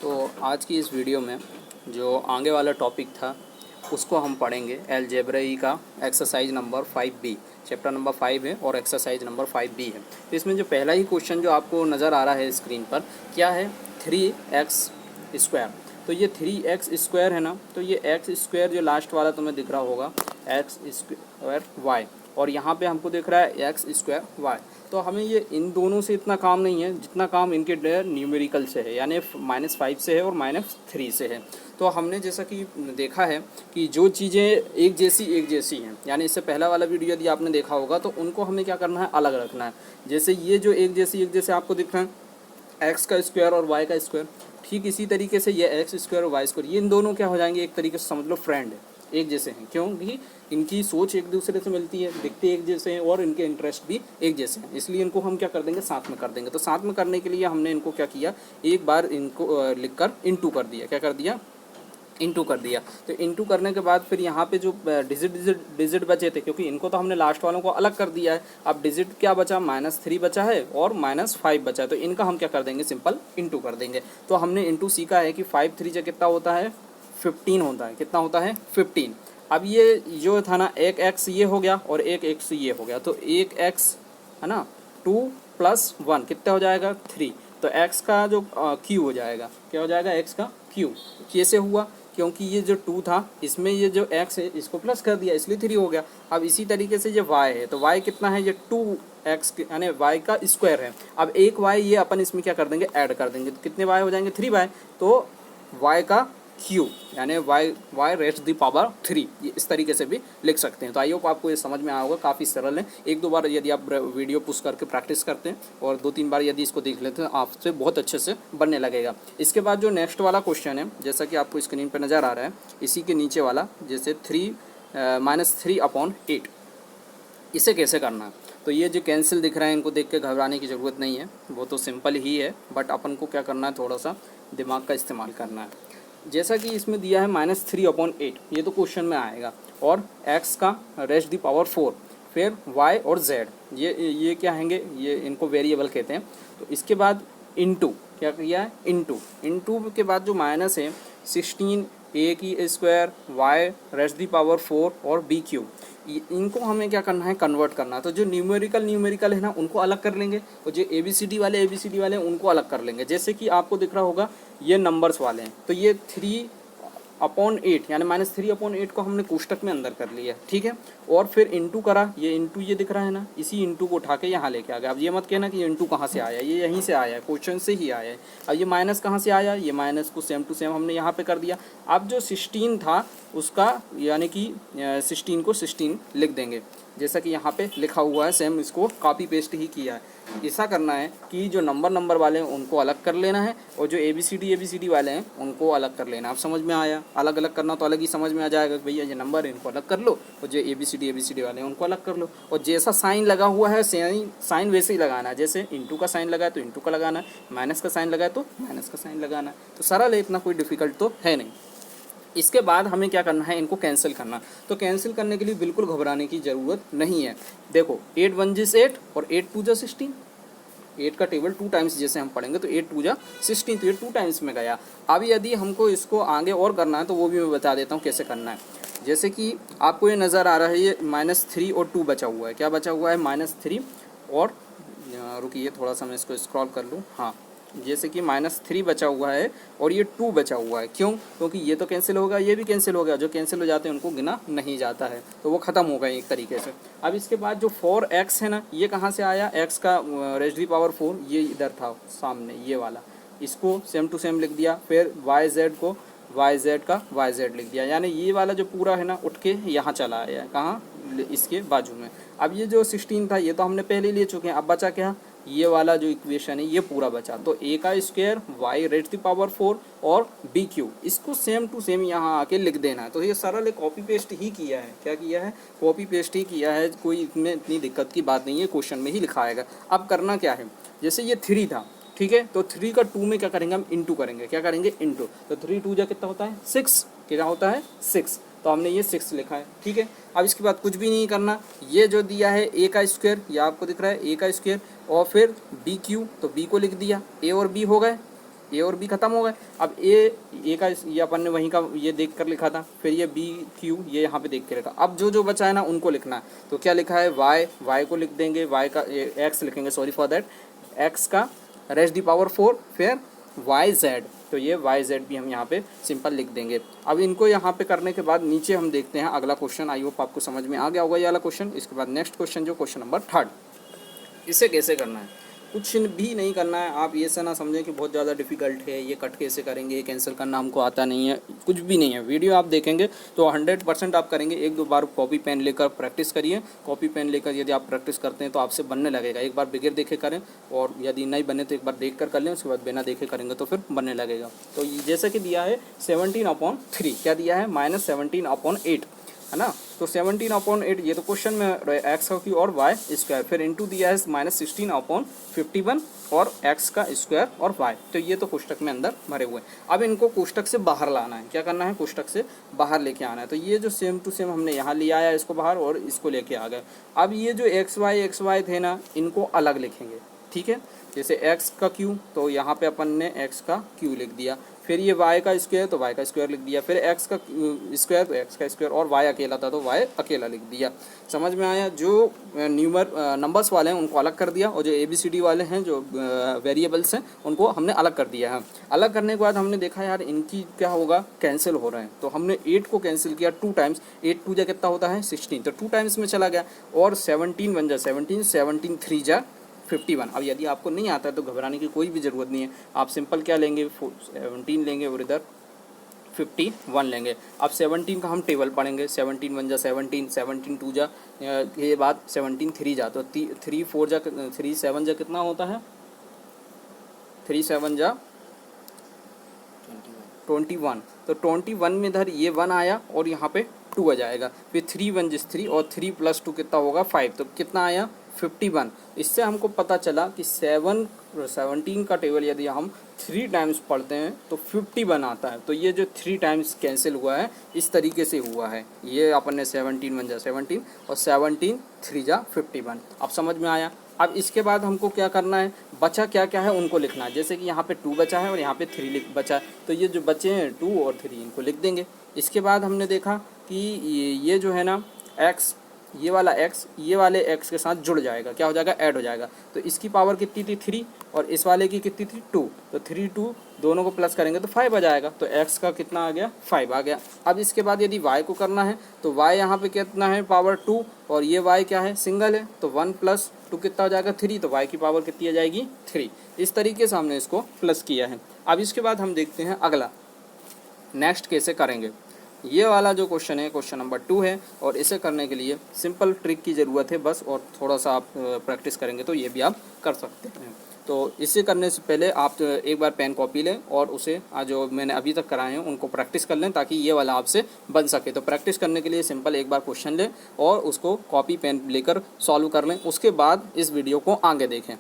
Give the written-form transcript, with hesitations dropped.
तो आज की इस वीडियो में जो आगे वाला टॉपिक था उसको हम पढ़ेंगे अलजेब्रा का exercise number 5B। Chapter number 5 है और एक्सरसाइज नंबर 5B है। तो इसमें जो पहला ही क्वेश्चन जो आपको नज़र आ रहा है स्क्रीन पर क्या है, 3x²। तो ये 3x² है ना, तो ये x² जो लास्ट वाला तुम्हें दिख रहा होगा x² y, और यहाँ पे हमको दिख रहा है x² y। तो हमें ये इन दोनों से इतना काम नहीं है जितना काम इनके न्यूमेरिकल से है, यानी -5 से है और -3 से है। तो हमने जैसा कि देखा है कि जो चीज़ें एक जैसी हैं, यानी इससे पहला वाला वीडियो यदि आपने देखा होगा तो उनको हमें क्या करना है, अलग रखना है। जैसे ये जो एक जैसे आपको दिख रहा है x² और y², ठीक इसी तरीके से ये x² और y², ये इन दोनों क्या हो जाएंगे, एक तरीके से समझ लो फ्रेंड है, एक जैसे हैं, क्योंकि इनकी सोच एक दूसरे से मिलती है, दिखते एक जैसे हैं और इनके इंटरेस्ट भी एक जैसे हैं, इसलिए इनको हम क्या कर देंगे, साथ में कर देंगे। तो साथ में करने के लिए हमने इनको क्या किया, एक बार इनको लिखकर इनटू कर दिया। क्या कर दिया, इनटू कर दिया। तो इनटू करने के बाद फिर यहाँ पे जो डिजिट बचे थे, क्योंकि इनको तो हमने लास्ट वालों को अलग कर दिया है, अब डिजिट क्या बचा, -3 बचा है और -5 बचा है, तो इनका हम क्या कर देंगे, सिंपल इनटू कर देंगे। तो हमने इनटू सीखा है कि 5 3 जा कितना होता है, 15 होता है। कितना होता है, 15। अब ये जो था ना, एक x ये हो गया और एक x ये हो गया, तो एक x है ना, 2 + 1 कितना हो जाएगा, 3। तो x का जो q हो जाएगा, क्या हो जाएगा, x का q। कैसे हुआ, क्योंकि ये जो 2 था इसमें ये जो x है इसको प्लस कर दिया, इसलिए 3 हो गया। अब इसी तरीके से ये y है, तो y कितना है, ये 2x यानी y का स्क्वायर है। अब एक y ये अपन इसमें क्या कर देंगे, ऐड कर देंगे, तो कितने y हो जाएंगे, 3y। तो y का q यानी y रेस्ट दी पावर 3, ये इस तरीके से भी लिख सकते हैं। तो आई होप आपको ये समझ में आया होगा, काफ़ी सरल है। एक दो बार यदि आप वीडियो पुश करके प्रैक्टिस करते हैं और 2-3 बार यदि इसको देख लेते हैं, आपसे बहुत अच्छे से बनने लगेगा। इसके बाद जो नेक्स्ट वाला क्वेश्चन है, जैसा कि आपको स्क्रीन पर नज़र आ रहा है, इसी के नीचे वाला, जैसे -3/8, इसे कैसे करना है। तो ये जो कैंसिल दिख रहा है, इनको देख के घबराने की ज़रूरत नहीं है, वो तो सिंपल ही है, बट अपन को क्या करना है, थोड़ा सा दिमाग का इस्तेमाल करना है। जैसा कि इसमें दिया है -3/8, ये तो क्वेश्चन में आएगा, और x का रेस्ट दी पावर 4, फिर y और z, ये क्या हैंगे, ये इनको वेरिएबल कहते हैं। तो इसके बाद इनटू, क्या किया है, इनटू के बाद जो माइनस है 16 a की square, y rest the power 4 और b क्यूब, इनको हमें क्या करना है, कन्वर्ट करना है। तो जो न्यूमेरिकल है ना, उनको अलग कर लेंगे, और जो ABCD वाले हैं उनको अलग कर लेंगे। जैसे कि आपको दिख रहा होगा ये नंबर्स वाले हैं, तो ये 3/8 यानी -3/8 को हमने कोष्टक में अंदर कर लिया, ठीक है। और फिर इनटू करा, ये इनटू ये दिख रहा है ना, इसी इनटू को उठा के यहाँ लेके आ गया। अब ये मत कहना कि इनटू कहाँ से आया, ये यहीं से आया है, क्वेश्चन से ही आया है। अब ये माइनस कहाँ से आया, ये माइनस को सेम टू सेम हमने यहाँ पे कर दिया। अब जो 16 था उसका यानी कि 16 को 16 लिख देंगे, जैसा कि यहाँ पे लिखा हुआ है, सेम इसको कॉपी पेस्ट ही किया है। ऐसा करना है कि जो नंबर वाले हैं उनको अलग कर लेना है, और जो ABCD वाले हैं उनको अलग कर लेना है। आप समझ में आया, अलग अलग करना तो अलग ही समझ में आ जाएगा कि भैया ये नंबर है इनको अलग कर लो, और जो ABCD वाले हैं उनको अलग कर लो। और जैसा साइन लगा हुआ है साइन वैसे ही लगाना है, जैसे इंटू का साइन लगा है तो इंटू का लगाना है, माइनस का साइन लगा है तो माइनस का साइन लगाना है। तो सरल है, इतना कोई डिफिकल्ट तो है नहीं। इसके बाद हमें क्या करना है, इनको कैंसिल करना। तो कैंसिल करने के लिए बिल्कुल घबराने की ज़रूरत नहीं है। देखो 8 1 जा 8 और 8 2 जा 16, 8 का टेबल 2 टाइम्स जैसे हम पढ़ेंगे, तो 8 2 जा 16, तो ये 2 टाइम्स में गया। अब यदि हमको इसको आगे और करना है तो वो भी मैं बता देता हूँ कैसे करना है। जैसे कि आपको ये नज़र आ रहा है, ये -3 और 2 बचा हुआ है। क्या बचा हुआ है, -3 और रुकिए थोड़ा सा मैं इसको स्क्रॉल कर लूँ, हाँ, जैसे कि -3 बचा हुआ है और ये 2 बचा हुआ है। क्यों, क्योंकि ये तो कैंसिल होगा, ये भी कैंसिल हो गया, जो कैंसिल हो जाते हैं उनको गिना नहीं जाता है, तो वो ख़त्म हो गए एक तरीके से। अब इसके बाद जो 4x है ना, ये कहाँ से आया, x का रेस्ट दी पावर 4, ये इधर था सामने, ये वाला, इसको सेम टू सेम लिख दिया। फिर yz को yz का yz लिख दिया, यानी ये वाला जो पूरा है ना उठ के यहाँ चला आया है, कहाँ, इसके बाजू में। अब ये जो 16 था ये तो हमने पहले ले चुके हैं, अब बचा क्या, ये वाला जो इक्वेशन है ये पूरा बचा। तो a का square, y rest the power 4 और b क्यूब, इसको सेम टू सेम यहाँ आके लिख देना है। तो ये सरल है, कॉपी पेस्ट ही किया है। क्या किया है, कॉपी पेस्ट ही किया है, कोई इसमें इतनी दिक्कत की बात नहीं है, क्वेश्चन में ही लिखा आएगा। अब करना क्या है, जैसे ये 3 था, ठीक है, तो 3 का 2 में क्या करेंगे, हम इंटू करेंगे। क्या करेंगे, इंटू। तो 3 2 जा कितना होता है, 6, क्या होता है, 6, तो हमने ये 6 लिखा है, ठीक है। अब इसके बाद कुछ भी नहीं करना, ये जो दिया है a का स्क्वायर, ये आपको दिख रहा है a का स्क्वायर, और फिर b क्यू, तो b को लिख दिया, a और b हो गए, ए और बी खत्म हो गए। अब ए का ये अपन ने वहीं का ये देख कर लिखा था, फिर ये बी क्यू ये यहाँ पे देख के लिखा। अब जो जो बचा है ना उनको लिखना है। तो क्या लिखा है, वाई को लिख देंगे, वाई का एक्स लिखेंगे, सॉरी फॉर दैट, एक्स का रेज दी पावर 4, फिर वाई जेड, तो ये वाई जेड भी हम यहाँ पे सिंपल लिख देंगे। अब इनको यहाँ पे करने के बाद नीचे हम देखते हैं अगला क्वेश्चन। आई होप आपको समझ में आ गया होगा ये वाला क्वेश्चन। इसके बाद नेक्स्ट क्वेश्चन जो क्वेश्चन नंबर 3, इसे कैसे करना है, कुछ भी नहीं करना है। आप ये से ना समझें कि बहुत ज़्यादा डिफ़िकल्ट है, ये कट कैसे करेंगे, ये कैंसिल करना हमको आता नहीं है, कुछ भी नहीं है। वीडियो आप देखेंगे तो 100% आप करेंगे। एक दो बार कॉपी पेन लेकर प्रैक्टिस करिए। कॉपी पेन लेकर यदि आप प्रैक्टिस करते हैं तो आपसे बनने लगेगा। एक बार बगैर देखे करें, और यदि नहीं बने तो एक बार देख कर लें, उसके बाद बिना देखे करेंगे तो फिर बनने लगेगा। तो जैसे कि दिया है 17/3, क्या दिया है, -17/8, है ना। तो 17/8 ये तो क्वेश्चन में एक्स का क्यू और वाई स्क्वायर, फिर इनटू दिया है -16/51 और एक्स का स्क्वायर और वाई। तो ये तो कोष्टक में अंदर भरे हुए हैं। अब इनको कोष्टक से बाहर लाना है। क्या करना है, कोष्टक से बाहर लेके आना है। तो ये जो सेम टू सेम हमने यहाँ लिया आया इसको बाहर, और इसको लेके आ गए। अब ये जो एक्स वाई थे ना, इनको अलग लिखेंगे, ठीक है। जैसे एक्स का क्यू, तो यहाँ पे अपन ने एक्स का क्यू लिख दिया, फिर ये वाई का स्क्वायर तो वाई का स्क्वायर लिख दिया, फिर एक्स का स्क्वायर तो एक्स का स्क्वायर, और वाई अकेला था तो वाई अकेला लिख दिया। समझ में आया। जो नंबर्स वाले हैं उनको अलग कर दिया, और जो ABCD वाले हैं जो वेरिएबल्स हैं उनको हमने अलग कर दिया है। अलग करने के बाद हमने देखा यार इनकी क्या होगा, कैंसिल हो रहे हैं। तो हमने 8 को कैंसिल किया 2 टाइम्स, 8 2 जा कितना होता है 16, तो 2 टाइम्स में चला गया, और 17 1 जा 17, 17 3 जा 51। अब यदि आपको नहीं आता है तो घबराने की कोई भी ज़रूरत नहीं है। आप सिंपल क्या लेंगे, 17 लेंगे और इधर 51 लेंगे। अब 17 का हम टेबल पढ़ेंगे, 17 1 जा 17, 17 2 जा, ये बात 17 3 जा, तो 3 4 जा 3 7 जा कितना होता है, 3 7 जा 21। तो 21 में इधर ये 1 आया और यहाँ पे 2 आ जाएगा, फिर 3 1 जिस 3, और 3 + 2 कितना होगा 5, तो कितना आया 51। इससे हमको पता चला कि 17 का टेबल यदि हम 3 टाइम्स पढ़ते हैं तो 51 आता है। तो ये जो 3 टाइम्स कैंसिल हुआ है इस तरीके से हुआ है। ये अपन ने 17 1 जा 17 और 17 3 जा 51। अब समझ में आया। अब इसके बाद हमको क्या करना है, बचा क्या क्या है उनको लिखना है। जैसे कि यहाँ पे 2 बचा है और यहाँ पे 3 बचा है, तो ये जो बचे हैं 2 और 3 इनको लिख देंगे। इसके बाद हमने देखा कि ये जो है ना x, ये वाला x ये वाले x के साथ जुड़ जाएगा, क्या हो जाएगा, ऐड हो जाएगा। तो इसकी पावर कितनी थी 3, और इस वाले की कितनी थी 2, तो 3 2 दोनों को प्लस करेंगे तो 5 आ जाएगा। तो x का कितना आ गया, 5 आ गया। अब इसके बाद यदि y को करना है तो y यहाँ पे कितना है, पावर 2, और ये y क्या है, सिंगल है, तो 1 + 2 कितना हो जाएगा 3, तो y की पावर कितनी आ जाएगी 3। इस तरीके से हमने इसको प्लस किया है। अब इसके बाद हम देखते हैं अगला नेक्स्ट कैसे करेंगे। ये वाला जो क्वेश्चन है क्वेश्चन नंबर 2 है, और इसे करने के लिए सिंपल ट्रिक की ज़रूरत है बस, और थोड़ा सा आप प्रैक्टिस करेंगे तो ये भी आप कर सकते हैं। तो इसे करने से पहले आप एक बार पेन कॉपी लें और उसे जो मैंने अभी तक कराए हैं उनको प्रैक्टिस कर लें, ताकि ये वाला आपसे बन सके। तो प्रैक्टिस करने के लिए सिंपल एक बार क्वेश्चन लें और उसको कॉपी पेन लेकर सॉल्व कर लें, उसके बाद इस वीडियो को आगे देखें।